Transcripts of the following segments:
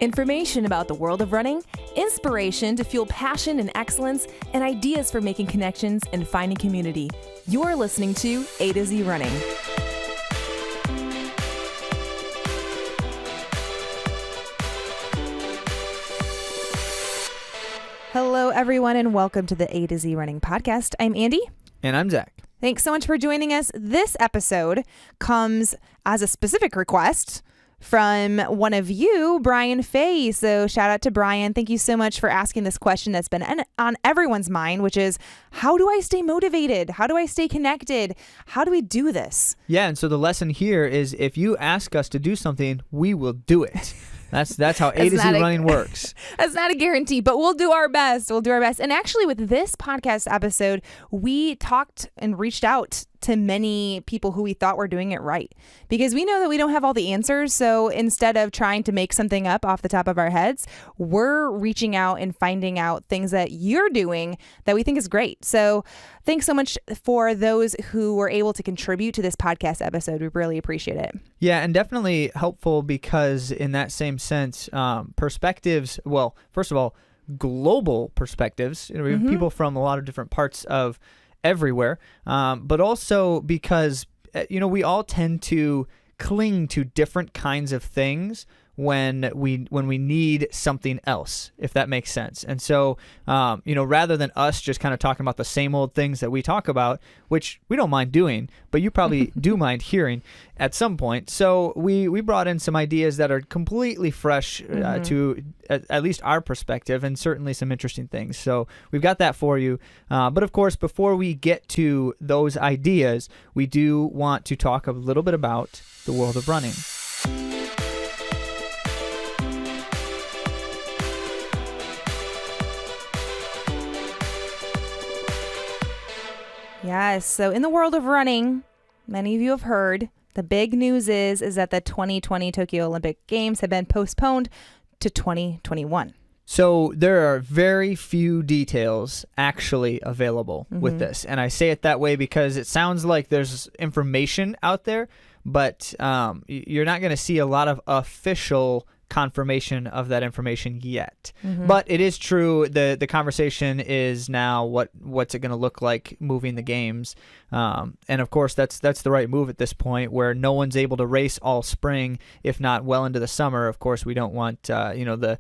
Information about the world of running, inspiration to fuel passion and excellence, and ideas for making connections and finding community. You're listening to AtoZrunning. Hello, everyone, and welcome to the AtoZrunning podcast. I'm Andy. And I'm Zach. Thanks so much for joining us. This episode comes as a specific request from one of you, Brian Paye. So shout out to Brian. Thank you so much for asking this question that's been on everyone's mind, which is, how do I stay motivated? How do I stay connected? How do we do this? Yeah, and so the lesson here is if you ask us to do something, we will do it. That's how AtoZrunning works. That's not a guarantee, but we'll do our best. We'll do our best. And actually, with this podcast episode, we talked and reached out to many people who we thought were doing it right, because we know that we don't have all the answers. So instead of trying to make something up off the top of our heads, we're reaching out and finding out things that you're doing that we think is great. So thanks so much for those who were able to contribute to this podcast episode. We really appreciate it. Yeah, and definitely helpful because in that same sense, perspectives, well, first of all, global perspectives. We have people from a lot of different parts of everywhere, but also because, we all tend to cling to different kinds of things when we need something else, if that makes sense. And so, rather than us just kind of talking about the same old things that we talk about, which we don't mind doing, but you probably do mind hearing at some point. So we brought in some ideas that are completely fresh to at least our perspective, and certainly some interesting things. So we've got that for you. But of course, before we get to those ideas, we do want to talk a little bit about the world of running. Yes. So in the world of running, many of you have heard, the big news is that the 2020 Tokyo Olympic Games have been postponed to 2021. So there are very few details actually available with this. And I say it that way because it sounds like there's information out there, but you're not going to see a lot of official confirmation of that information yet. But it is true, the conversation is now what's it going to look like moving the games, and of course that's the right move at this point, where no one's able to race all spring, if not well into the summer. Of course we don't want the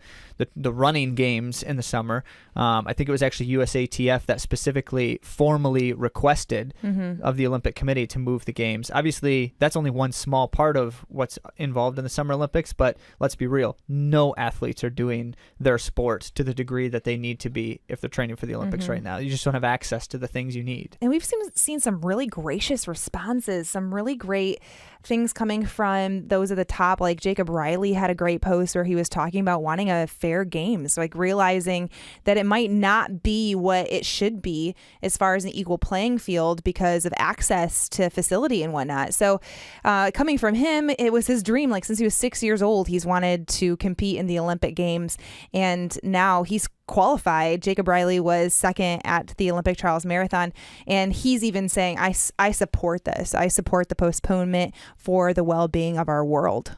running games in the summer. I think it was actually USATF that specifically formally requested of the Olympic Committee to move the games. Obviously that's only one small part of what's involved in the Summer Olympics, but let's be real, no athletes are doing their sport to the degree that they need to be if they're training for the Olympics right now. You just don't have access to the things you need. And we've seen some really gracious responses, some really great things coming from those at the top. Like Jacob Riley had a great post where he was talking about wanting a fair games, like realizing that it might not be what it should be as far as an equal playing field because of access to facility and whatnot. So coming from him, it was his dream. Like since he was 6 years old, he's wanted to compete in the Olympic Games, and now he's qualified. Jacob Riley was second at the Olympic Trials Marathon, and he's even saying, I support this. I support the postponement for the well-being of our world.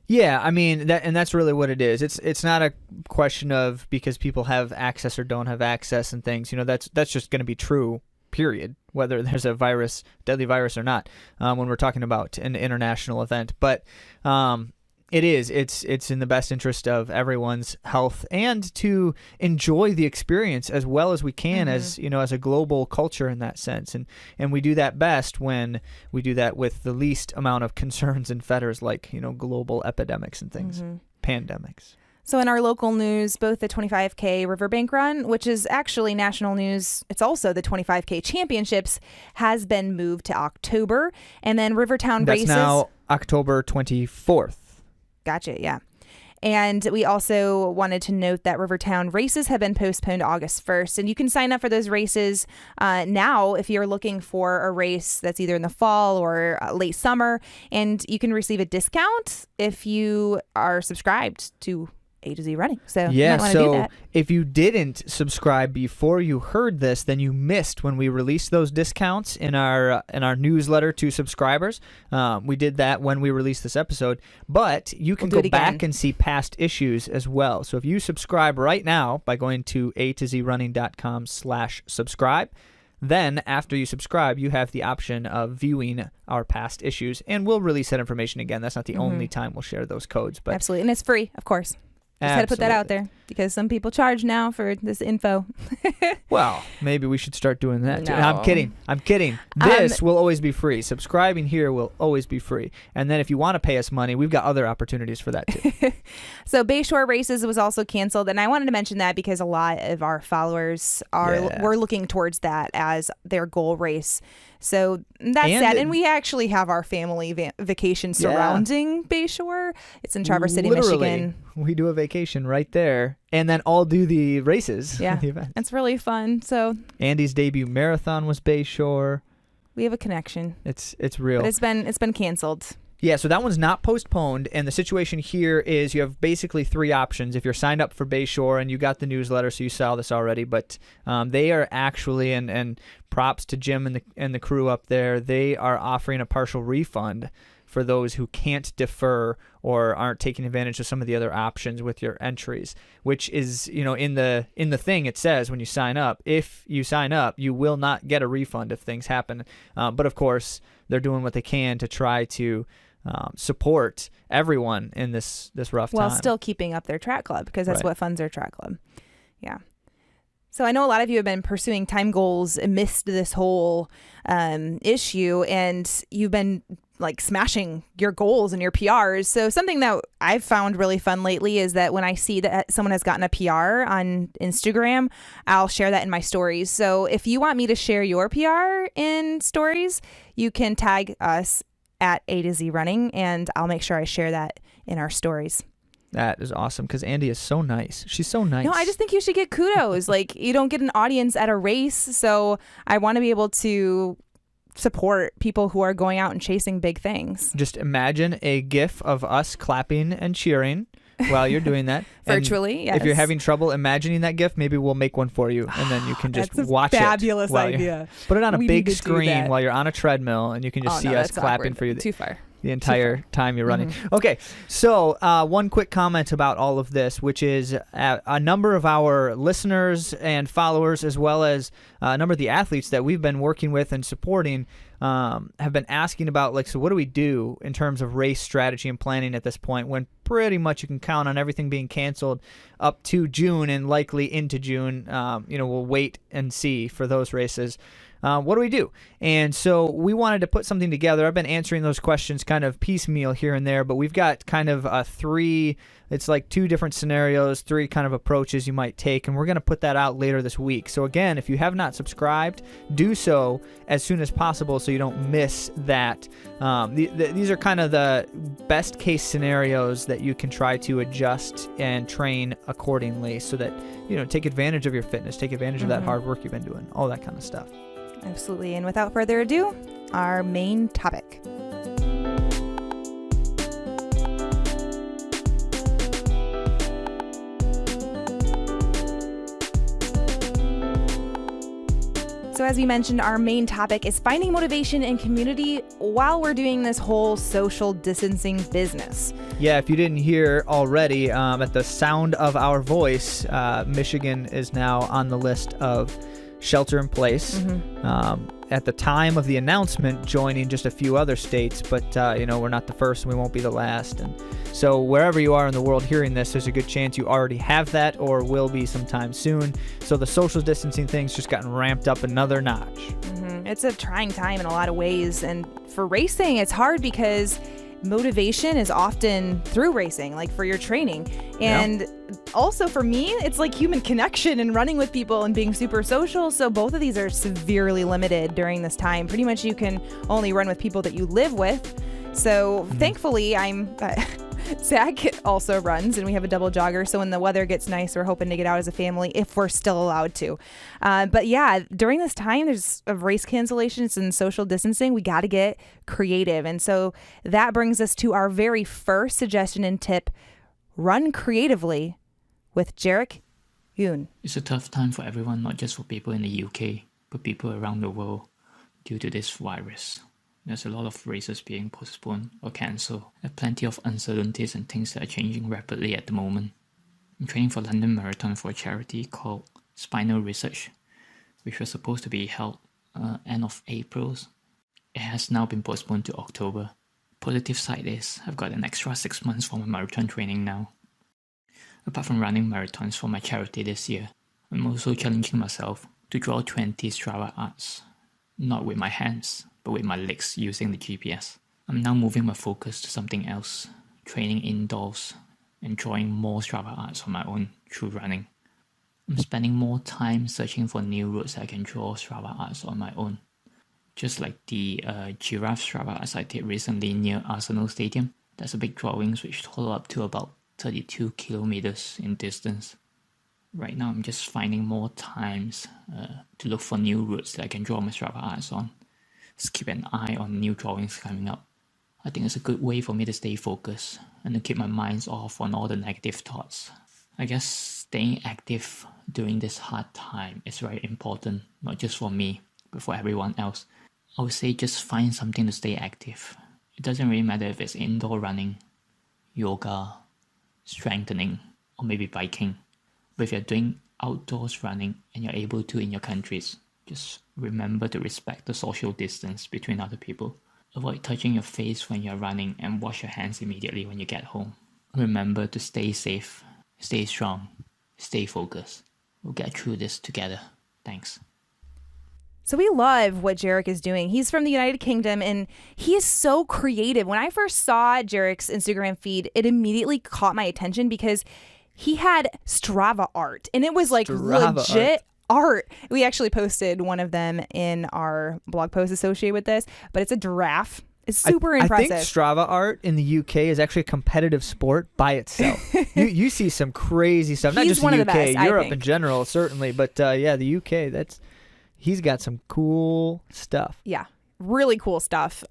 Yeah, I mean, that's really what it is. It's not a question of because people have access or don't have access and things. That's just going to be true, period, whether there's a deadly virus or not, when we're talking about an international event. But it's in the best interest of everyone's health and to enjoy the experience as well as we can as a global culture in that sense. And we do that best when we do that with the least amount of concerns and fetters, like, global epidemics and things, pandemics. So in our local news, both the 25K Riverbank Run, which is actually national news, it's also the 25K Championships, has been moved to October. And then Rivertown races. That's now October 24th. Gotcha, yeah. And we also wanted to note that Rivertown races have been postponed to August 1st. And you can sign up for those races now if you're looking for a race that's either in the fall or late summer. And you can receive a discount if you are subscribed to AtoZrunning. So yeah, you might want to do that. If you didn't subscribe before you heard this, then you missed when we released those discounts in our newsletter to subscribers. We did that when we released this episode, but you can go back and see past issues as well. So if you subscribe right now by going to AtoZrunning.com/subscribe, then after you subscribe, you have the option of viewing our past issues, and we'll release that information again. That's not the only time we'll share those codes. But absolutely, and it's free, of course. Just had to put that out there because some people charge now for this info. Well, maybe we should start doing that too. No. I'm kidding. This will always be free. Subscribing here will always be free. And then if you want to pay us money, we've got other opportunities for that too. So Bayshore Races was also canceled, and I wanted to mention that because a lot of our followers were looking towards that as their goal race. So that's sad. And we actually have our family vacation surrounding Bayshore. It's in Traverse City, Michigan. We do a vacation right there, and then all do the races. Yeah, it's really fun. So Andy's debut marathon was Bayshore. We have a connection. It's real. But it's been canceled. Yeah, so that one's not postponed, and the situation here is you have basically three options. If you're signed up for Bayshore and you got the newsletter, so you saw this already, but they are actually, and props to Jim and the crew up there, they are offering a partial refund for those who can't defer or aren't taking advantage of some of the other options with your entries, which is, in the thing it says when you sign up, if you sign up, you will not get a refund if things happen. But of course, they're doing what they can to try to support everyone in this rough time. While still keeping up their track club, because that's what funds their track club. Yeah. So I know a lot of you have been pursuing time goals amidst this whole issue, and you've been like smashing your goals and your PRs. So something that I've found really fun lately is that when I see that someone has gotten a PR on Instagram, I'll share that in my stories. So if you want me to share your PR in stories, you can tag us at AtoZrunning, and I'll make sure I share that in our stories. That is awesome because Andy is so nice. She's so nice. No, I just think you should get kudos. Like, you don't get an audience at a race, so I want to be able to support people who are going out and chasing big things. Just imagine a GIF of us clapping and cheering while you're doing that. Virtually, yes. If you're having trouble imagining that GIF, maybe we'll make one for you, and then you can just watch it. Fabulous idea. Put it on a big screen while you're on a treadmill, and you can just see us clapping awkward. for you. Too far. The entire time you're running. Okay, so one quick comment about all of this, which is a number of our listeners and followers, as well as a number of the athletes that we've been working with and supporting, have been asking about, so what do we do in terms of race strategy and planning at this point when pretty much you can count on everything being canceled up to June and likely into June. We'll wait and see for those races. What do we do? And so we wanted to put something together. I've been answering those questions kind of piecemeal here and there, but we've got kind of it's like two different scenarios, three kind of approaches you might take, and we're going to put that out later this week. So again, if you have not subscribed, do so as soon as possible so you don't miss that. These are kind of the best case scenarios that you can try to adjust and train accordingly so that, take advantage of your fitness, take advantage of that hard work you've been doing, all that kind of stuff. Absolutely. And without further ado, our main topic. So as we mentioned, our main topic is finding motivation and community while we're doing this whole social distancing business. Yeah, if you didn't hear already, at the sound of our voice, Michigan is now on the list of shelter in place. At the time of the announcement, joining just a few other states, but we're not the first and we won't be the last. And so wherever you are in the world hearing this, there's a good chance you already have that or will be sometime soon. So the social distancing thing's just gotten ramped up another notch. It's a trying time in a lot of ways, and for racing it's hard because motivation is often through racing, like for your training. And also for me, it's like human connection and running with people and being super social. So both of these are severely limited during this time. Pretty much you can only run with people that you live with. So thankfully Zach also runs, and we have a double jogger. So when the weather gets nice, we're hoping to get out as a family if we're still allowed to. But yeah, during this time, there's race cancellations and social distancing. We got to get creative. And so that brings us to our very first suggestion and tip: Run Creatively with Jarek Yoon. It's a tough time for everyone, not just for people in the UK, but people around the world due to this virus. There's a lot of races being postponed or cancelled. There are plenty of uncertainties and things that are changing rapidly at the moment. I'm training for London Marathon for a charity called Spinal Research, which was supposed to be held end of April. It has now been postponed to October. Positive side is I've got an extra 6 months for my marathon training now. Apart from running marathons for my charity this year, I'm also challenging myself to draw 20 Strava arts, not with my hands, but with my legs using the GPS. I'm now moving my focus to something else, training indoors and drawing more Strava arts on my own through running. I'm spending more time searching for new routes I can draw Strava arts on my own. Just like the giraffe Strava arts I did recently near Arsenal Stadium. That's a big drawings which total up to about 32 kilometers in distance. Right now I'm just finding more times to look for new routes that I can draw my Strava arts on. Just keep an eye on new drawings coming up. I think it's a good way for me to stay focused and to keep my mind off on all the negative thoughts. I guess staying active during this hard time is very important, not just for me, but for everyone else. I would say just find something to stay active. It doesn't really matter if it's indoor running, yoga, strengthening, or maybe biking. But if you're doing outdoors running and you're able to in your countries, just remember to respect the social distance between other people. Avoid touching your face when you're running and wash your hands immediately when you get home. Remember to stay safe, stay strong, stay focused. We'll get through this together. Thanks. So we love what Jarek is doing. He's from the United Kingdom and he is so creative. When I first saw Jarek's Instagram feed, it immediately caught my attention because he had Strava art and it was like legit art. We actually posted one of them in our blog post associated with this, but it's a giraffe. It's super impressive. I think Strava art in the UK is actually a competitive sport by itself. you see some crazy stuff. Not just the UK, Europe in general, certainly. But yeah, the UK, he's got some cool stuff. Yeah. Really cool stuff.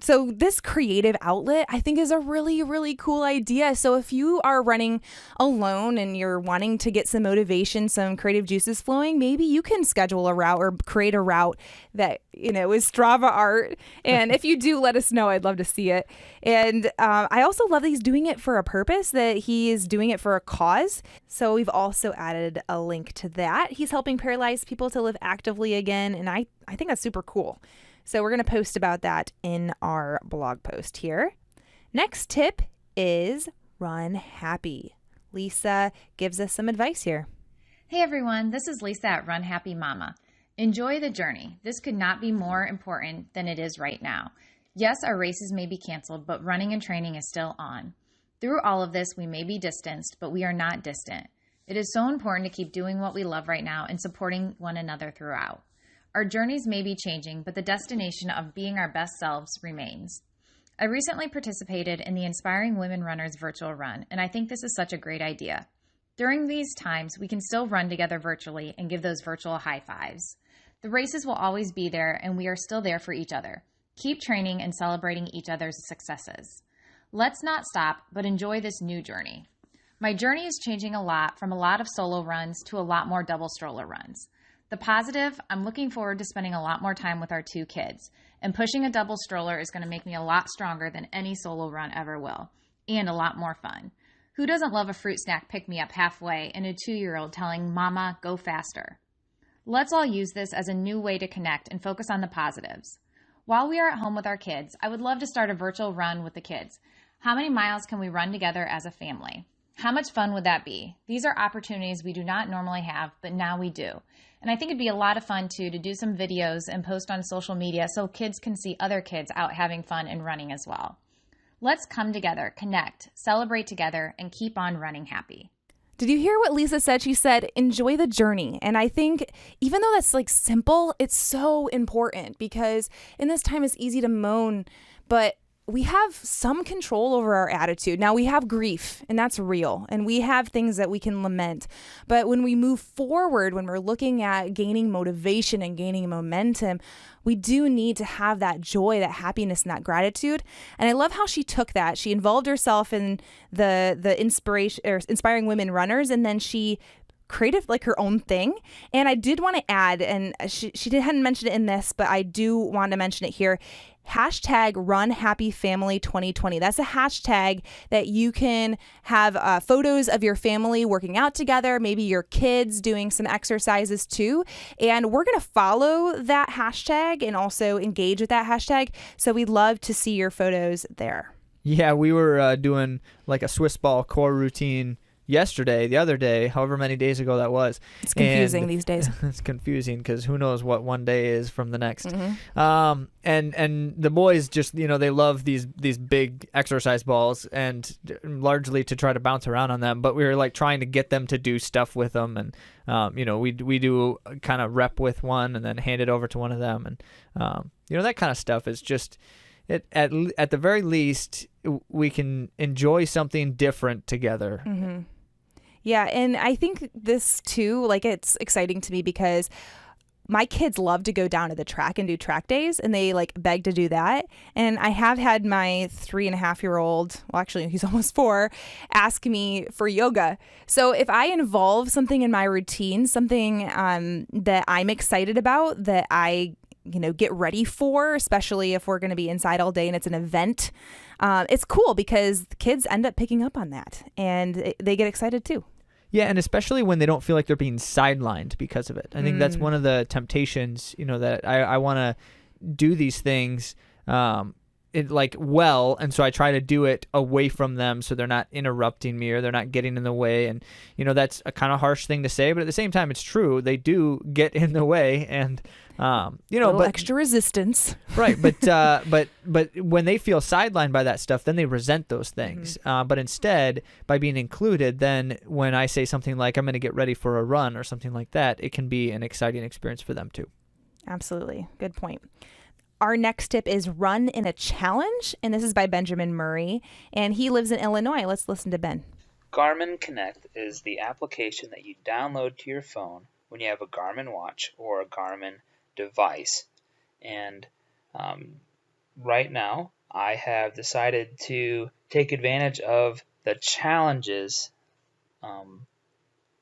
So this creative outlet I think is a really, really cool idea. So if you are running alone and you're wanting to get some motivation, some creative juices flowing, maybe you can schedule a route or create a route that, is Strava art. And if you do, let us know. I'd love to see it. And I also love that he's doing it for a purpose, that he is doing it for a cause. So we've also added a link to that. He's helping paralyzed people to live actively again. And I think that's super cool. So we're going to post about that in our blog post here. Next tip is run happy. Lisa gives us some advice here. Hey everyone, this is Lisa at Run Happy Mama. Enjoy the journey. This could not be more important than it is right now. Yes, our races may be canceled, but running and training is still on. Through all of this, we may be distanced, but we are not distant. It is so important to keep doing what we love right now and supporting one another throughout. Our journeys may be changing, but the destination of being our best selves remains. I recently participated in the Inspiring Women Runners virtual run, and I think this is such a great idea. During these times, we can still run together virtually and give those virtual high fives. The races will always be there, and we are still there for each other. Keep training and celebrating each other's successes. Let's not stop, but enjoy this new journey. My journey is changing a lot, from a lot of solo runs to a lot more double stroller runs. The positive, I'm looking forward to spending a lot more time with our 2 kids, and pushing a double stroller is going to make me a lot stronger than any solo run ever will, and a lot more fun. Who doesn't love a fruit snack pick-me-up halfway and a 2-year-old telling Mama, go faster? Let's all use this as a new way to connect and focus on the positives. While we are at home with our kids, I would love to start a virtual run with the kids. How many miles can we run together as a family? How much fun would that be? These are opportunities we do not normally have, but now we do. And I think it'd be a lot of fun, too, to do some videos and post on social media so kids can see other kids out having fun and running as well. Let's come together, connect, celebrate together, and keep on running happy. Did you hear what Lisa said? She said, enjoy the journey. And I think even though that's like simple, it's so important because in this time it's easy to moan, but we have some control over our attitude. Now we have grief, and that's real, and we have things that we can lament. But when we move forward, when we're looking at gaining motivation and gaining momentum, we do need to have that joy, that happiness, and that gratitude. And I love how she took that. She involved herself in the inspiration or inspiring women runners, and then she creative like her own thing. And I did want to add, and she hadn't mentioned it in this, but I do want to mention it here. Hashtag Run Happy Family 2020. That's a hashtag that you can have photos of your family working out together, maybe your kids doing some exercises too. And we're going to follow that hashtag and also engage with that hashtag. So we'd love to see your photos there. Yeah, we were doing like a Swiss ball core routine the other day, however many days ago that was. It's confusing these days. It's confusing because who knows what one day is from the next. Mm-hmm. And the boys just, they love these big exercise balls, and largely to try to bounce around on them. But we were like trying to get them to do stuff with them, and we do kind of rep with one and then hand it over to one of them, and that kind of stuff is just. At the very least, we can enjoy something different together. Mm-hmm. Yeah, and I think this too, like, it's exciting to me because my kids love to go down to the track and do track days, and they like beg to do that. And I have had my 3.5-year-old, well, actually he's almost 4, ask me for yoga. So if I involve something in my routine, something that I'm excited about, that I get ready for, especially if we're going to be inside all day and it's an event. It's cool because the kids end up picking up on that, and they get excited too. Yeah, and especially when they don't feel like they're being sidelined because of it. I think that's one of the temptations, that I want to do these things and so I try to do it away from them so they're not interrupting me or they're not getting in the way. And that's a kind of harsh thing to say, but at the same time it's true. They do get in the way, and but extra resistance. Right, but when they feel sidelined by that stuff, then they resent those things. Mm-hmm. But instead, by being included, then when I say something like I'm going to get ready for a run or something like that, it can be an exciting experience for them too. Absolutely. Good point. Our next tip is Run in a Challenge, and this is by Benjamin Murray, and he lives in Illinois. Let's listen to Ben. Garmin Connect is the application that you download to your phone when you have a Garmin watch or a Garmin device. And right now, I have decided to take advantage of the challenges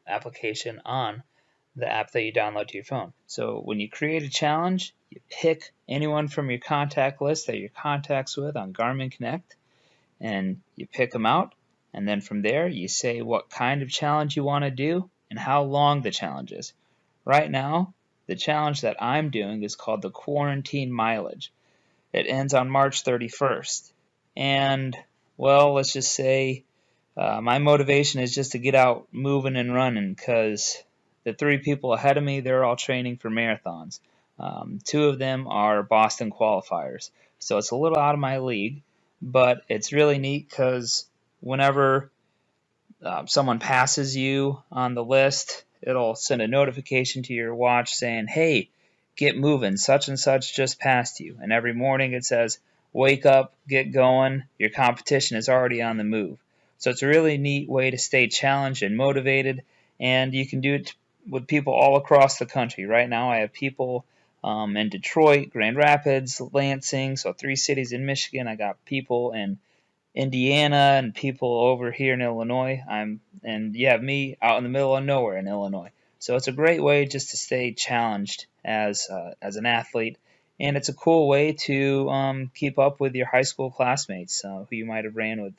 application on the app that you download to your phone. So when you create a challenge, you pick anyone from your contact list that you're contacts with on Garmin Connect, and you pick them out, and then from there you say what kind of challenge you want to do and how long the challenge is. Right now, the challenge that I'm doing is called the Quarantine Mileage. It ends on March 31st. And, well, let's just say my motivation is just to get out moving and running, because the 3 people ahead of me, they're all training for marathons. 2 of them are Boston qualifiers. So it's a little out of my league, but it's really neat because whenever someone passes you on the list, it'll send a notification to your watch saying, hey, get moving, such and such just passed you. And every morning it says, wake up, get going, your competition is already on the move. So it's a really neat way to stay challenged and motivated, and you can do it with people all across the country. Right now I have people in Detroit, Grand Rapids, Lansing, so 3 cities in Michigan. I got people in Indiana and people over here in Illinois. And you have me out in the middle of nowhere in Illinois. So it's a great way just to stay challenged as an athlete, and it's a cool way to keep up with your high school classmates who you might have ran with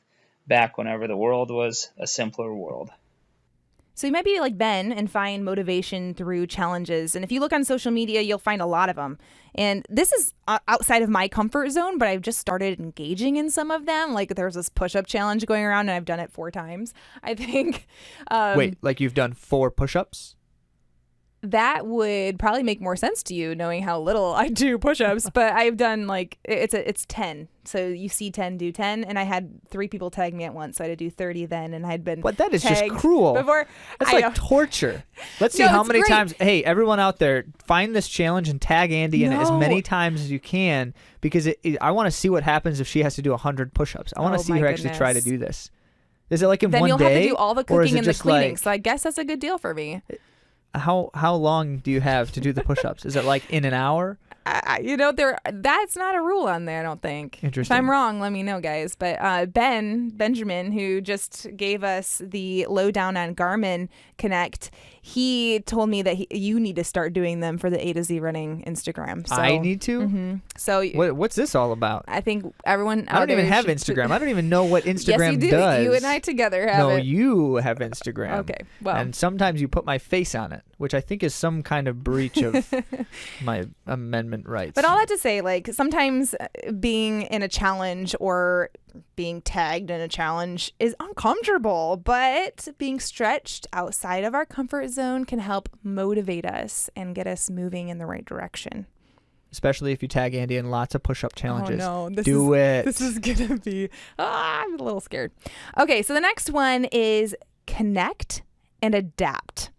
back whenever the world was a simpler world. So you might be like Ben and find motivation through challenges. And if you look on social media, you'll find a lot of them. And this is outside of my comfort zone, but I've just started engaging in some of them. Like there's this push-up challenge going around, and I've done it 4 times, I think. Wait, like you've done 4 push-ups? that would probably make more sense to you knowing how little I do push-ups, but I've done like it's 10. So you see 10, do 10, and I had 3 people tag me at once, so I had to do 30 then, and I'd been But that is just cruel. Before. That's like torture. Let's see how many times. Hey, everyone out there, find this challenge and tag Andy in it as many times as you can, because I want to see what happens if she has to do 100 push-ups. I want to see her actually try to do this. Is it like in then one day? Then you'll have to do all the cooking and the cleaning. Like, so I guess that's a good deal for me. How long do you have to do the push-ups? Is it like in an hour? That's not a rule on there, I don't think. Interesting. If I'm wrong, let me know, guys. But Benjamin, who just gave us the lowdown on Garmin Connect, he told me that you need to start doing them for the AtoZrunning Instagram. So, I need to? Mm-hmm. So what's this all about? I think everyone I don't even have Instagram. I don't even know what Instagram yes, you do. does. You and I together have it. No, you have Instagram. Okay, well. And sometimes you put my face on it, which I think is some kind of breach of my amendment rights. But all that to say, like, sometimes being in a challenge or being tagged in a challenge is uncomfortable, but being stretched outside of our comfort zone can help motivate us and get us moving in the right direction. Especially if you tag Andy in lots of push-up challenges. Oh no, This is gonna be. I'm a little scared. Okay, so the next one is connect and adapt.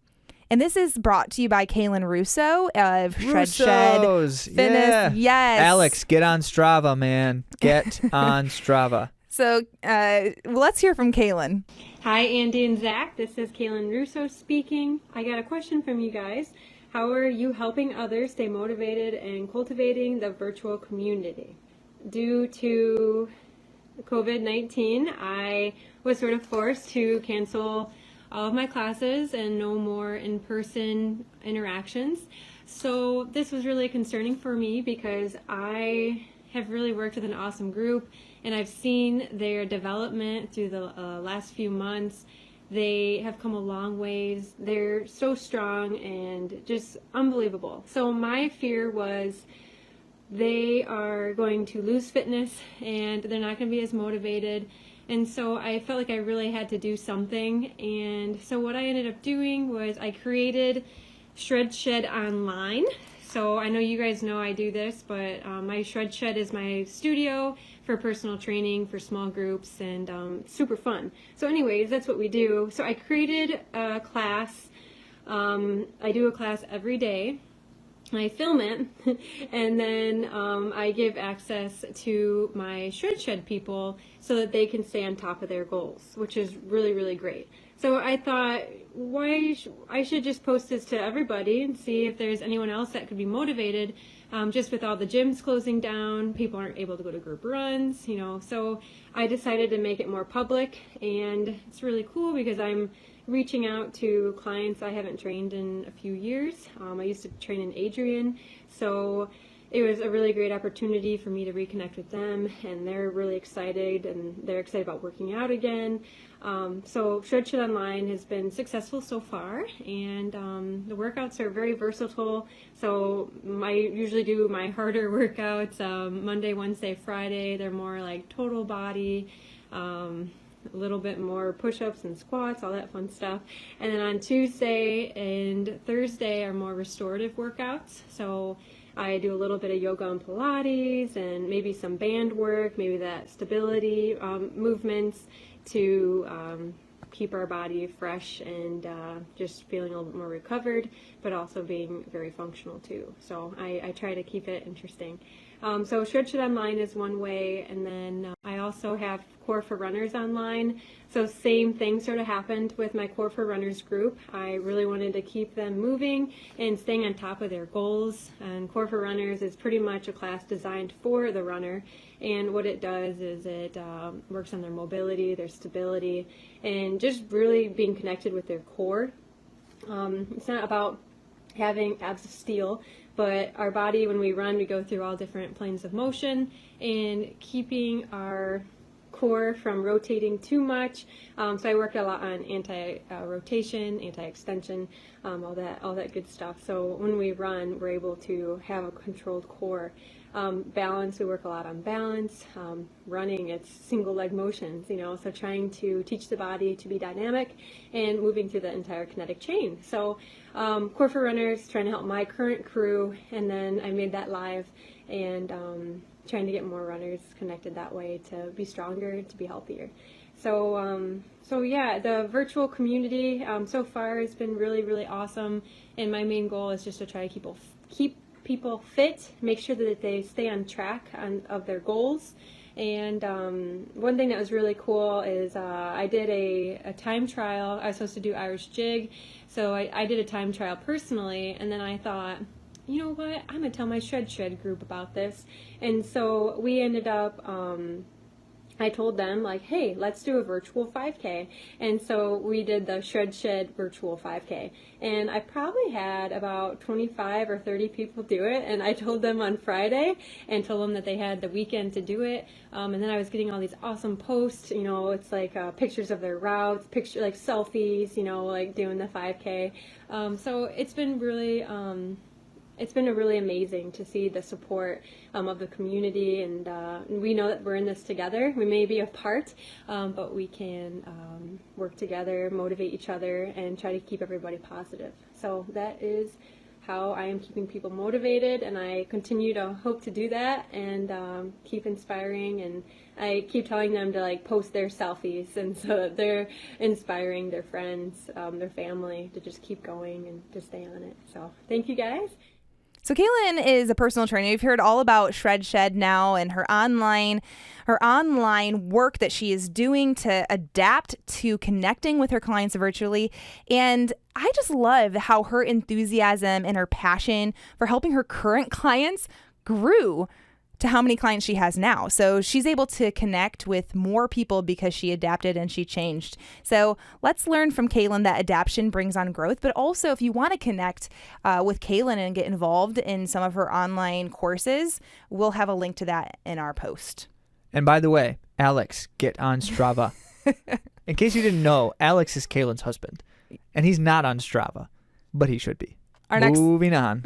And this is brought to you by Kailyn Russo of Shred Shed Fitness. Yeah. Yes. Alex, get on Strava, man. Get on Strava. So let's hear from Kailyn. Hi, Andy and Zach. This is Kailyn Russo speaking. I got a question from you guys. How are you helping others stay motivated and cultivating the virtual community? Due to COVID-19, I was sort of forced to cancel all of my classes and no more in-person interactions. So this was really concerning for me because I have really worked with an awesome group and I've seen their development through the last few months. They have come a long ways. They're so strong and just unbelievable. So my fear was they are going to lose fitness and they're not going to be as motivated. And so I felt like I really had to do something. And so what I ended up doing was I created Shred Shed Online. So I know you guys know I do this, but my Shred Shed is my studio for personal training for small groups and super fun. So anyways, that's what we do. So I created a class. I do a class every day. I film it, and then I give access to my Shred Shed people so that they can stay on top of their goals, which is really, really great. So I thought, I should just post this to everybody and see if there's anyone else that could be motivated. Just with all the gyms closing down, people aren't able to go to group runs, So I decided to make it more public, and it's really cool because I'm reaching out to clients I haven't trained in a few years. I used to train in Adrian, so it was a really great opportunity for me to reconnect with them, and they're really excited, and they're excited about working out again. So Shred Shed Online has been successful so far, and the workouts are very versatile. So I usually do my harder workouts Monday, Wednesday, Friday. They're more like total body, a little bit more push-ups and squats, all that fun stuff. And then on Tuesday and Thursday are more restorative workouts. So I do a little bit of yoga and Pilates and maybe some band work, maybe that stability movements to keep our body fresh and just feeling a little bit more recovered, but also being very functional too. So I try to keep it interesting. So Shred Shed Online is one way, and then I also have Core for Runners online. So same thing sort of happened with my Core for Runners group. I really wanted to keep them moving and staying on top of their goals. And Core for Runners is pretty much a class designed for the runner. And what it does is it works on their mobility, their stability, and just really being connected with their core. It's not about having abs of steel, but our body, when we run, we go through all different planes of motion, and keeping our core from rotating too much. So I worked a lot on anti-rotation, anti-extension, all that good stuff. So when we run, we're able to have a controlled core. Balance, we work a lot on balance. Running, it's single leg motions, so trying to teach the body to be dynamic and moving through the entire kinetic chain. So core for runners, trying to help my current crew, and then I made that live and trying to get more runners connected that way to be stronger, to be healthier. So yeah, the virtual community so far has been really, really awesome, and my main goal is just to try to keep people fit, make sure that they stay on track of their goals. And one thing that was really cool is I did a time trial. I was supposed to do Irish jig, so I did a time trial personally, and then I thought, you know what, I'm going to tell my Shred group about this. And so we ended up, I told them, like, hey, let's do a virtual 5K. And so we did the Shred virtual 5K. And I probably had about 25 or 30 people do it. And I told them on Friday and told them that they had the weekend to do it. And then I was getting all these awesome posts, it's like pictures of their routes, like selfies, like doing the 5K. So it's been really... It's been really amazing to see the support of the community, and we know that we're in this together. We may be apart, but we can work together, motivate each other, and try to keep everybody positive. So that is how I am keeping people motivated, and I continue to hope to do that and keep inspiring. And I keep telling them to post their selfies, and so that they're inspiring their friends, their family to just keep going and to stay on it. So thank you guys. So Kailyn is a personal trainer. You've heard all about Shred Shed now and her online work that she is doing to adapt to connecting with her clients virtually. And I just love how her enthusiasm and her passion for helping her current clients grew to how many clients she has now. So she's able to connect with more people because she adapted and she changed. So let's learn from Kailyn that adaptation brings on growth. But also, if you want to connect with Kailyn and get involved in some of her online courses, we'll have a link to that in our post. And by the way, Alex, get on Strava. In case you didn't know, Alex is Kailyn's husband. And he's not on Strava, but he should be. Moving on.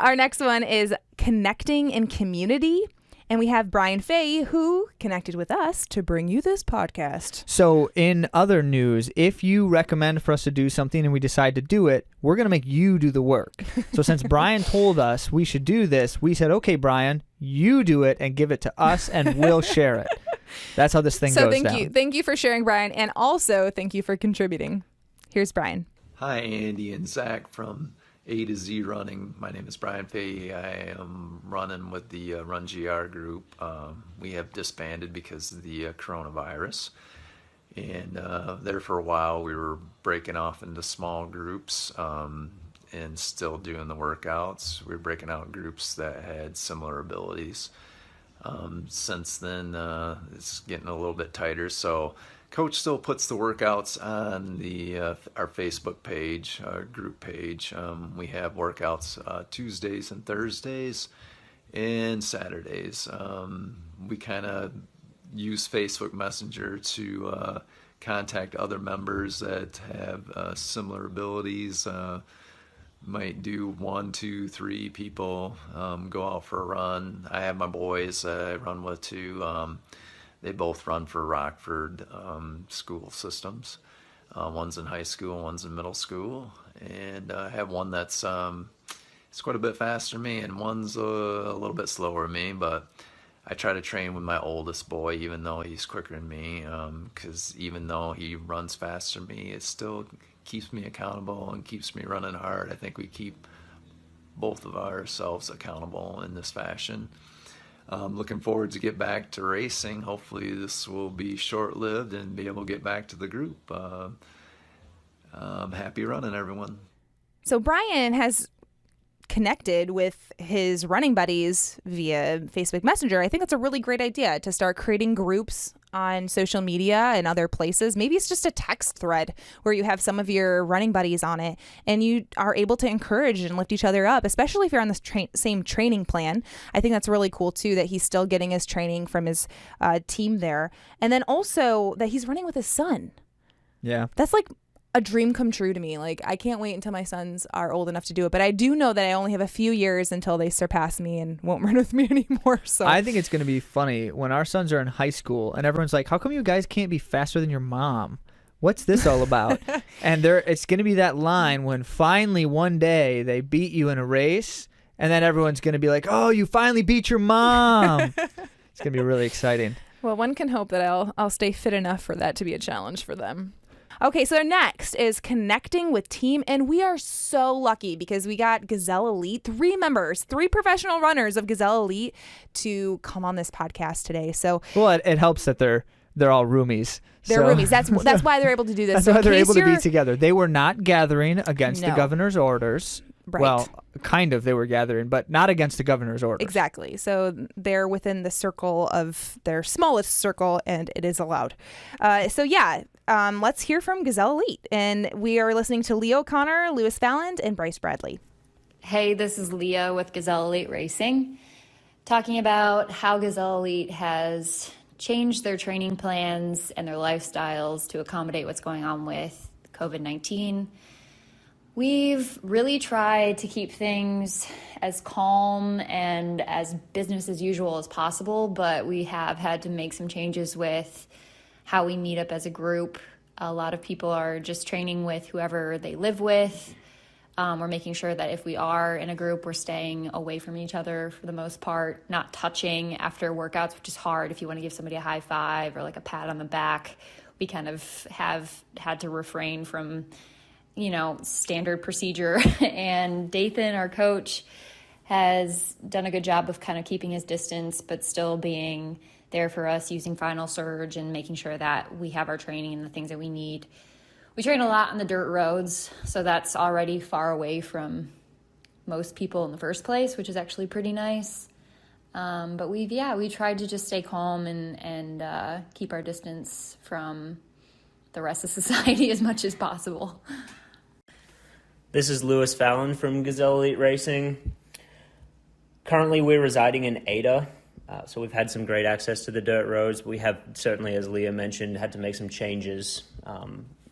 Our next one is connecting in community. And we have Brian Paye, who connected with us to bring you this podcast. So in other news, if you recommend for us to do something and we decide to do it, we're going to make you do the work. So since Brian told us we should do this, we said, okay, Brian, you do it and give it to us and we'll share it. That's how this thing goes down. So thank you for sharing, Brian. And also thank you for contributing. Here's Brian. Hi, Andy and Zach from AtoZrunning. My name is Brian Paye. I am running with the Run GR group. We have disbanded because of the coronavirus. And there for a while we were breaking off into small groups and still doing the workouts. We were breaking out groups that had similar abilities. Since then, it's getting a little bit tighter. So Coach still puts the workouts on our Facebook page, our group page. We have workouts Tuesdays and Thursdays and Saturdays. We kind of use Facebook Messenger to contact other members that have similar abilities. Might do 1, 2, 3 people go out for a run. I have my boys I run with too. They both run for Rockford school systems. One's in high school, one's in middle school, and I have one that's it's quite a bit faster than me, and one's a little bit slower than me. But I try to train with my oldest boy, even though he's quicker than me, because even though he runs faster than me, it still keeps me accountable and keeps me running hard. I think we keep both of ourselves accountable in this fashion. Looking forward to get back to racing. Hopefully this will be short-lived and be able to get back to the group. Happy running, everyone. So Brian has connected with his running buddies via Facebook Messenger. I think that's a really great idea to start creating groups on social media and other places. Maybe it's just a text thread where you have some of your running buddies on it and you are able to encourage and lift each other up, especially if you're on the same training plan. I think that's really cool too, that he's still getting his training from his team there. And then also that he's running with his son. Yeah. That's like a dream come true to me. Like, I can't wait until my sons are old enough to do it. But I do know that I only have a few years until they surpass me and won't run with me anymore. So I think it's going to be funny when our sons are in high school and everyone's like, how come you guys can't be faster than your mom? What's this all about? And it's going to be that line when finally one day they beat you in a race, and then everyone's going to be like, oh, you finally beat your mom. It's going to be really exciting. Well, one can hope that I'll stay fit enough for that to be a challenge for them. Okay, so next is connecting with team, and we are so lucky because we got Gazelle Elite, 3 members, 3 professional runners of Gazelle Elite to come on this podcast today. So, well, it helps that they're all roomies. They're roomies. That's why they're able to do this. That's so why they're able to be together. They were not gathering against the No. governor's orders. Right. Well, kind of they were gathering, but not against the governor's orders. Exactly. So they're within the circle of their smallest circle, and it is allowed. Let's hear from Gazelle Elite. And we are listening to Leo Connor, Lewis Falland, and Bryce Bradley. Hey, this is Leah with Gazelle Elite Racing, talking about how Gazelle Elite has changed their training plans and their lifestyles to accommodate what's going on with COVID-19. We've really tried to keep things as calm and as business as usual as possible, but we have had to make some changes with how we meet up as a group. A lot of people are just training with whoever they live with. We're making sure that if we are in a group, we're staying away from each other for the most part, not touching after workouts, which is hard if you want to give somebody a high five or like a pat on the back. We kind of have had to refrain from standard procedure. And Dathan, our coach, has done a good job of kind of keeping his distance, but still being there for us, using Final Surge and making sure that we have our training and the things that we need. We train a lot on the dirt roads, so that's already far away from most people in the first place, which is actually pretty nice. But we tried to just stay calm and keep our distance from the rest of society as much as possible. This is Lewis Fallon from Gazelle Elite Racing. Currently, we're residing in Ada, so we've had some great access to the dirt roads. But we have certainly, as Leah mentioned, had to make some changes.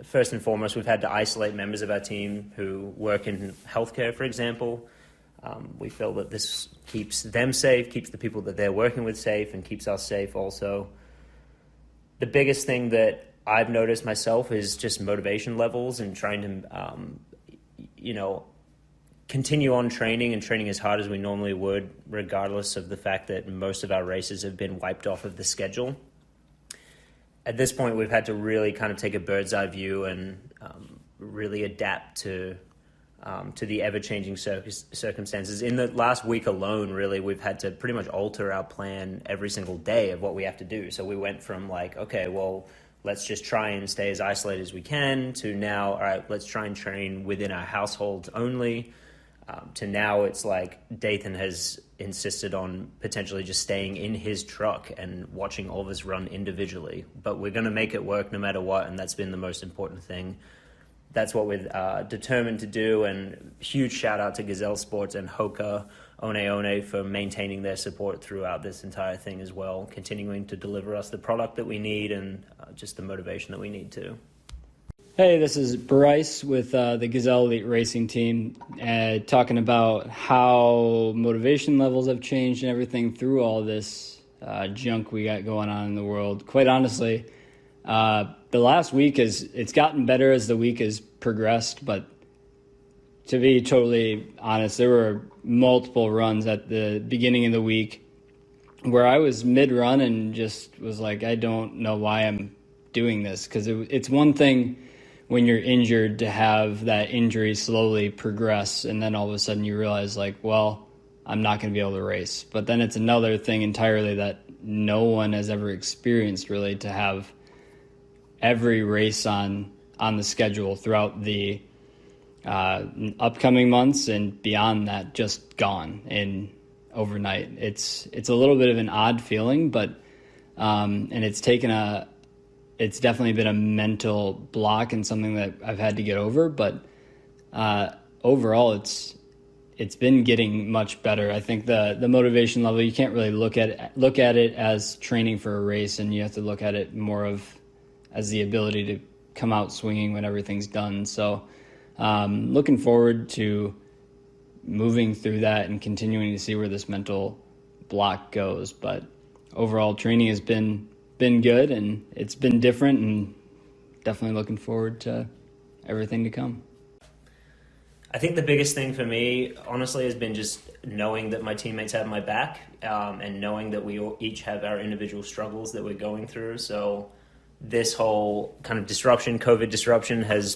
First and foremost, we've had to isolate members of our team who work in healthcare, for example. We feel that this keeps them safe, keeps the people that they're working with safe, and keeps us safe also. The biggest thing that I've noticed myself is just motivation levels and trying to continue on training and training as hard as we normally would, regardless of the fact that most of our races have been wiped off of the schedule. At this point, we've had to really kind of take a bird's eye view and really adapt to the ever-changing circumstances. In the last week alone, really, we've had to pretty much alter our plan every single day of what we have to do. So we went from like, okay, well, let's just try and stay as isolated as we can, to now, all right, let's try and train within our households only, to now it's like Dathan has insisted on potentially just staying in his truck and watching all of us run individually. But we're going to make it work no matter what, and that's been the most important thing. That's what we're determined to do, and huge shout out to Gazelle Sports and Hoka One for maintaining their support throughout this entire thing as well, continuing to deliver us the product that we need and just the motivation that we need to. Hey, this is Bryce with the Gazelle Elite Racing team, talking about how motivation levels have changed and everything through all this junk we got going on in the world. Quite honestly, the last week it's gotten better as the week has progressed, but to be totally honest, there were multiple runs at the beginning of the week where I was mid-run and just was like, I don't know why I'm doing this, because it's one thing when you're injured to have that injury slowly progress and then all of a sudden you realize like, well, I'm not going to be able to race. But then it's another thing entirely that no one has ever experienced, really, to have every race on the schedule throughout the upcoming months and beyond that just gone in overnight. It's a little bit of an odd feeling, but And it's definitely been a mental block and something that I've had to get over. But overall, it's been getting much better. I think the motivation level, you can't really look at it as training for a race, and you have to look at it more as the ability to come out swinging when everything's done. So looking forward to moving through that and continuing to see where this mental block goes. But overall, training has been good, and it's been different, and definitely looking forward to everything to come. I think the biggest thing for me, honestly, has been just knowing that my teammates have my back, and knowing that we all each have our individual struggles that we're going through. So this whole kind of COVID disruption has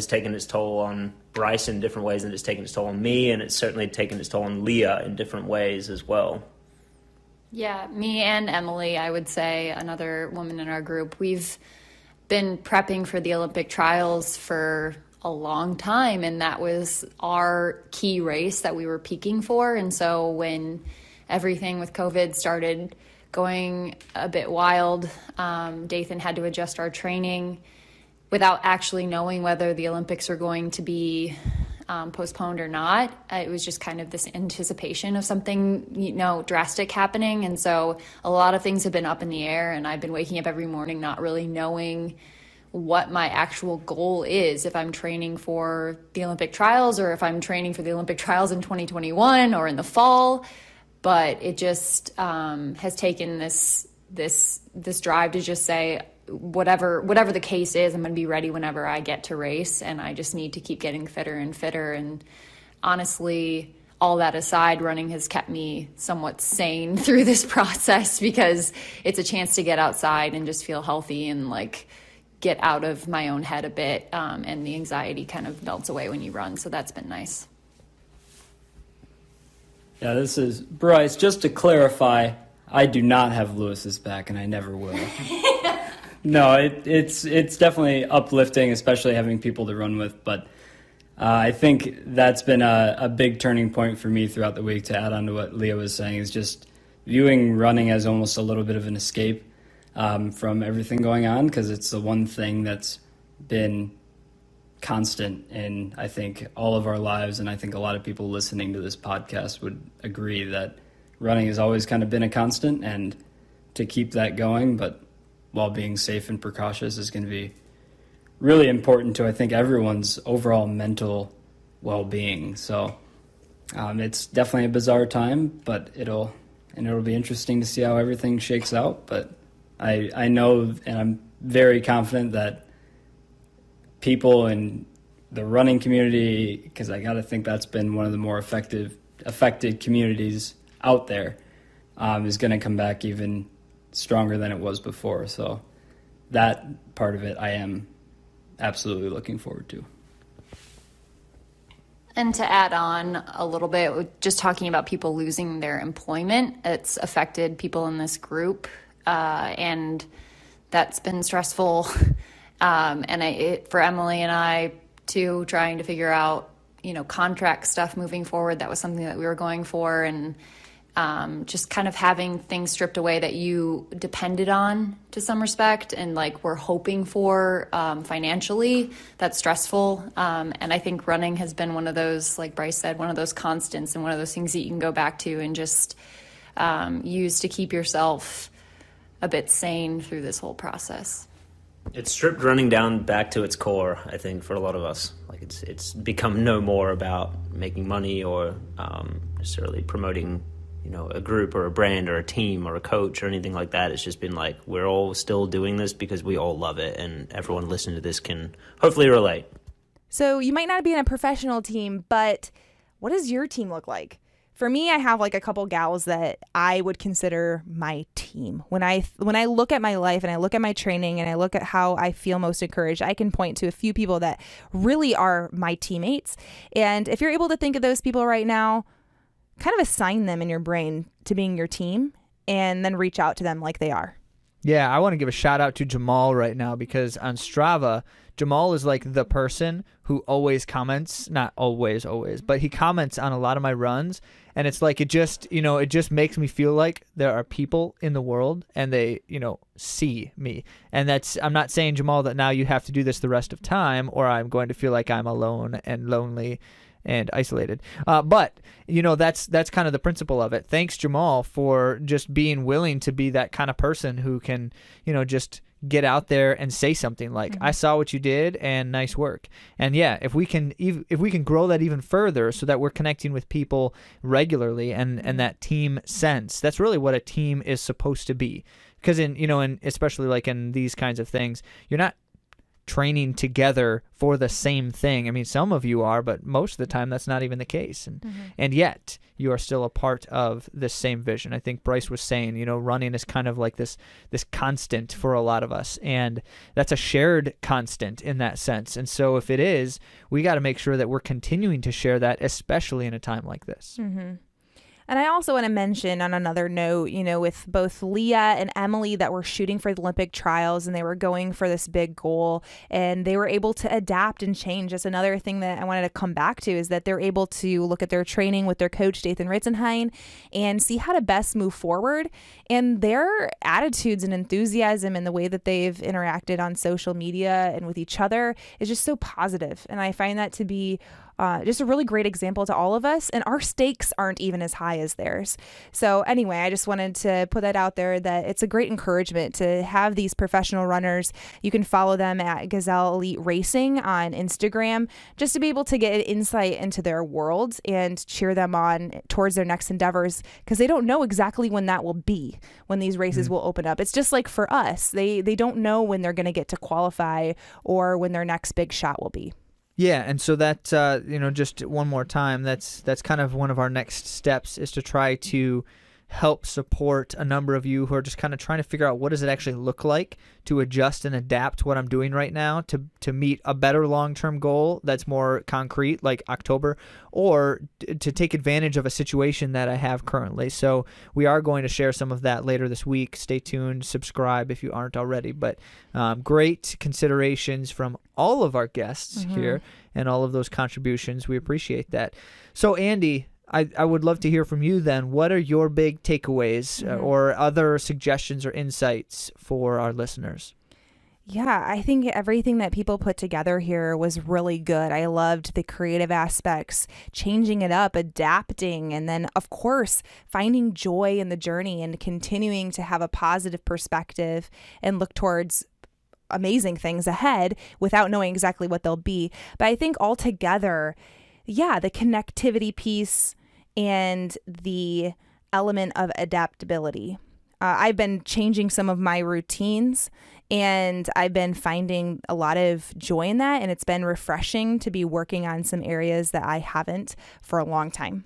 taken its toll on Bryce in different ways, and it's taken its toll on me, and it's certainly taken its toll on Leah in different ways as well. Yeah, me and Emily, I would say, another woman in our group, we've been prepping for the Olympic trials for a long time, and that was our key race that we were peaking for. And so when everything with COVID started going a bit wild, Dathan had to adjust our training without actually knowing whether the Olympics are going to be postponed or not. It was just kind of this anticipation of something, drastic happening. And so a lot of things have been up in the air, and I've been waking up every morning not really knowing what my actual goal is, if I'm training for the Olympic trials or if I'm training for the Olympic trials in 2021 or in the fall. But it just has taken this drive to just say, whatever the case is, I'm going to be ready whenever I get to race, and I just need to keep getting fitter and fitter. And honestly, all that aside, running has kept me somewhat sane through this process, because it's a chance to get outside and just feel healthy and get out of my own head a bit, and the anxiety kind of melts away when you run. So that's been nice. Yeah, this is Bryce. Just to clarify, I do not have Lewis's back, and I never will. No, it's definitely uplifting, especially having people to run with. But I think that's been a big turning point for me throughout the week, to add on to what Leah was saying, is just viewing running as almost a little bit of an escape from everything going on, because it's the one thing that's been constant in, I think, all of our lives. And I think a lot of people listening to this podcast would agree that running has always kind of been a constant, and to keep that going, but while being safe and precautious, is going to be really important to, I think, everyone's overall mental well-being. So it's definitely a bizarre time, but it'll be interesting to see how everything shakes out. But I know, and I'm very confident that people in the running community, because I got to think that's been one of the more affected communities out there, is going to come back even stronger than it was before. So that part of it I am absolutely looking forward to. And to add on a little bit, just talking about people losing their employment, it's affected people in this group, and that's been stressful. And for Emily and I too, trying to figure out, contract stuff moving forward. That was something that we were going for, and just kind of having things stripped away that you depended on to some respect and were hoping for financially. That's stressful. And I think running has been one of those, like Bryce said, one of those constants and one of those things that you can go back to and just use to keep yourself a bit sane through this whole process. It's stripped running down back to its core, I think, for a lot of us. It's become no more about making money or necessarily promoting, a group or a brand or a team or a coach or anything like that. It's just been we're all still doing this because we all love it, and everyone listening to this can hopefully relate. So you might not be in a professional team, but what does your team look like? For me, I have a couple gals that I would consider my team. When I look at my life and I look at my training and I look at how I feel most encouraged, I can point to a few people that really are my teammates. And if you're able to think of those people right now, kind of assign them in your brain to being your team and then reach out to them like they are. Yeah, I want to give a shout out to Jamal right now, because on Strava, Jamal is like the person who always comments, not always, but he comments on a lot of my runs. And it's like, it just makes me feel like there are people in the world and they, see me. And I'm not saying, Jamal, that now you have to do this the rest of time or I'm going to feel like I'm alone and lonely and isolated. But that's kind of the principle of it. Thanks, Jamal, for just being willing to be that kind of person who can, just get out there and say something like, I saw what you did and nice work. And yeah, if we can grow that even further so that we're connecting with people regularly and that team sense, that's really what a team is supposed to be. Because in especially like in these kinds of things, you're not training together for the same thing. I mean, some of you are, but most of the time that's not even the case. And yet you are still a part of this same vision. I think Bryce was saying, running is kind of like this constant for a lot of us. And that's a shared constant in that sense. And so if it is, we got to make sure that we're continuing to share that, especially in a time like this. Mm-hmm. And I also want to mention on another note, with both Leah and Emily that were shooting for the Olympic trials and they were going for this big goal and they were able to adapt and change. That's another thing that I wanted to come back to, is that they're able to look at their training with their coach, Dathan Ritzenheim, and see how to best move forward. And their attitudes and enthusiasm and the way that they've interacted on social media and with each other is just so positive. And I find that to be just a really great example to all of us, and our stakes aren't even as high as theirs. So anyway, I just wanted to put that out there, that it's a great encouragement to have these professional runners. You can follow them at Gazelle Elite Racing on Instagram, just to be able to get an insight into their world and cheer them on towards their next endeavors, because they don't know exactly when that will be, when these races will open up. It's just like for us, they don't know when they're going to get to qualify or when their next big shot will be. Yeah, and so that, just one more time, that's kind of one of our next steps, is to try to help support a number of you who are just kind of trying to figure out what does it actually look like to adjust and adapt what I'm doing right now to meet a better long-term goal that's more concrete, like October, or to take advantage of a situation that I have currently. So we are going to share some of that later this week. Stay tuned, subscribe if you aren't already. But great considerations from all of our guests here and all of those contributions. We appreciate that. So Andy, I would love to hear from you then. What are your big takeaways or other suggestions or insights for our listeners? Yeah, I think everything that people put together here was really good. I loved the creative aspects, changing it up, adapting, and then, of course, finding joy in the journey and continuing to have a positive perspective and look towards amazing things ahead without knowing exactly what they'll be. But I think altogether, the connectivity piece and the element of adaptability. I've been changing some of my routines and I've been finding a lot of joy in that. And it's been refreshing to be working on some areas that I haven't for a long time.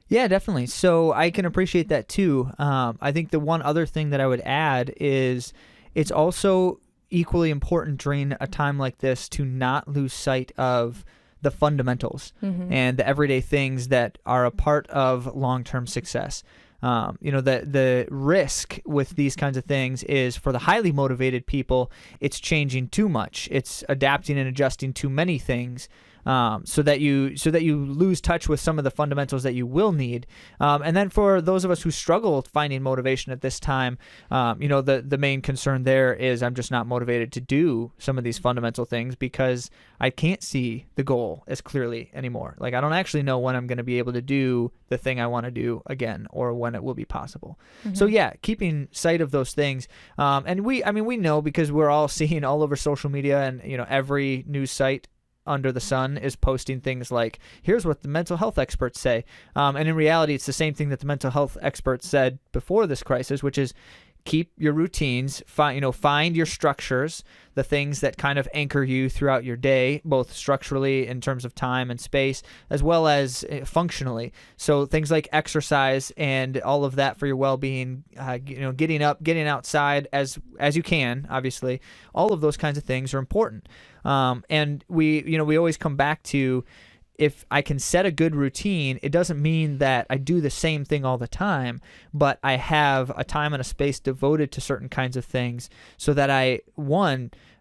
Yeah, definitely. So I can appreciate that too. I think the one other thing that I would add is it's also equally important during a time like this to not lose sight of the fundamentals and the everyday things that are a part of long-term success. The risk with these kinds of things is for the highly motivated people, it's changing too much. It's adapting and adjusting too many things. So that you lose touch with some of the fundamentals that you will need. And then for those of us who struggle with finding motivation at this time, the main concern there is I'm just not motivated to do some of these fundamental things because I can't see the goal as clearly anymore. Like I don't actually know when I'm going to be able to do the thing I want to do again or when it will be possible. So yeah, keeping sight of those things. And we know because we're all seeing all over social media and, every news site under the sun is posting things like, here's what the mental health experts say. And in reality, it's the same thing that the mental health experts said before this crisis, which is keep your routines, find your structures, the things that kind of anchor you throughout your day, both structurally in terms of time and space, as well as functionally. So things like exercise and all of that for your well-being, getting up, getting outside as you can, obviously, all of those kinds of things are important. And we always come back to, if I can set a good routine, it doesn't mean that I do the same thing all the time, but I have a time and a space devoted to certain kinds of things so that I,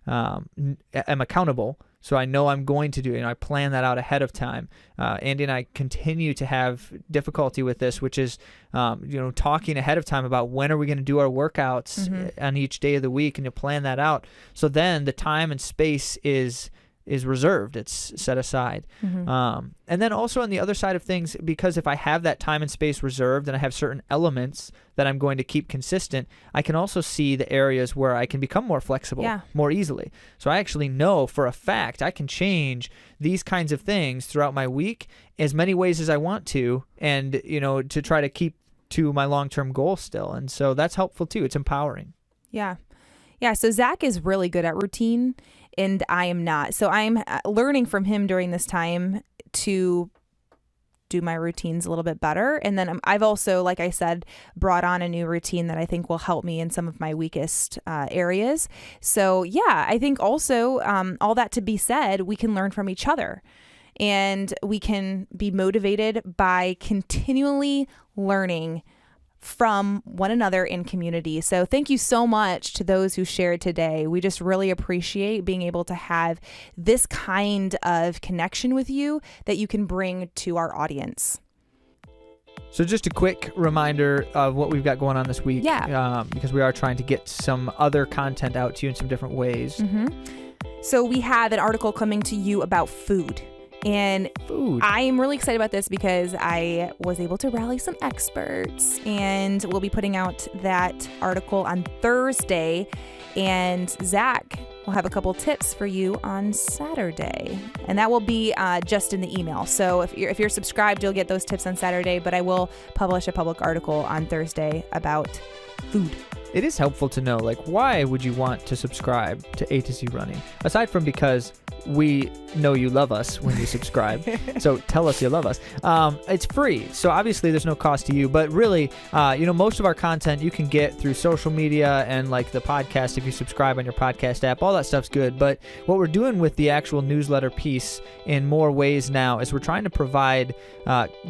am accountable. So I know I'm going to do it, and I plan that out ahead of time. Andy and I continue to have difficulty with this, which is, talking ahead of time about when are we going to do our workouts on each day of the week, and you plan that out. So then the time and space is reserved. It's set aside. And then also on the other side of things, because if I have that time and space reserved and I have certain elements that I'm going to keep consistent, I can also see the areas where I can become more flexible more easily. So I actually know for a fact I can change these kinds of things throughout my week as many ways as I want to, and, to try to keep to my long-term goal still. And so that's helpful too. It's empowering. Yeah. So Zach is really good at routine, and I am not. So I'm learning from him during this time to do my routines a little bit better. And then I've also, like I said, brought on a new routine that I think will help me in some of my weakest areas. So I think also all that to be said, we can learn from each other, and we can be motivated by continually learning from one another in community. So thank you so much to those who shared today. We just really appreciate being able to have this kind of connection with you that you can bring to our audience. So just a quick reminder of what we've got going on this week, because we are trying to get some other content out to you in some different ways. So we have an article coming to you about food. And I am really excited about this because I was able to rally some experts, and we'll be putting out that article on Thursday. And Zach will have a couple tips for you on Saturday, and that will be just in the email. So if you're subscribed, you'll get those tips on Saturday, but I will publish a public article on Thursday about food. It is helpful to know, why would you want to subscribe to AtoZrunning? Aside from because we know you love us when you subscribe. So tell us you love us. It's free. So obviously there's no cost to you, but really, most of our content you can get through social media and the podcast if you subscribe on your podcast app. All that stuff's good. But what we're doing with the actual newsletter piece in more ways now is we're trying to provide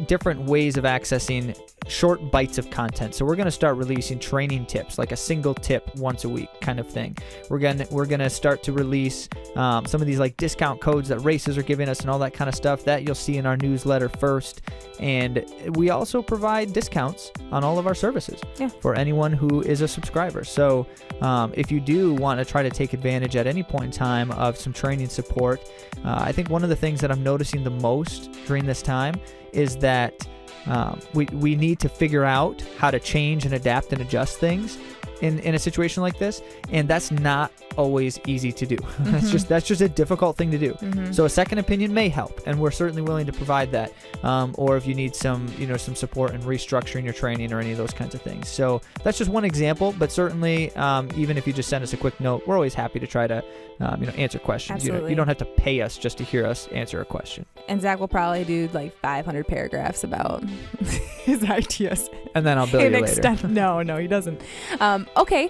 different ways of accessing short bites of content. So we're going to start releasing training tips, like a single tip once a week kind of thing. We're gonna start to release some of these discount codes that races are giving us and all that kind of stuff that you'll see in our newsletter first. And we also provide discounts on all of our services for anyone who is a subscriber. So if you do want to try to take advantage at any point in time of some training support, I think one of the things that I'm noticing the most during this time is that we need to figure out how to change and adapt and adjust things in a situation like this, and that's not always easy to do. That's just a difficult thing to do. So a second opinion may help, and we're certainly willing to provide that. Or if you need some support in restructuring your training or any of those kinds of things. So that's just one example, but certainly even if you just send us a quick note, we're always happy to try to answer questions. You don't have to pay us just to hear us answer a question. And Zach will probably do 500 paragraphs about his ideas. And then I'll bill you later. No, he doesn't. Okay.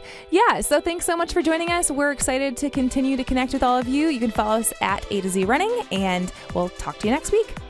So thanks so much for joining us. We're excited to continue to connect with all of you. You can follow us at AtoZrunning, and we'll talk to you next week.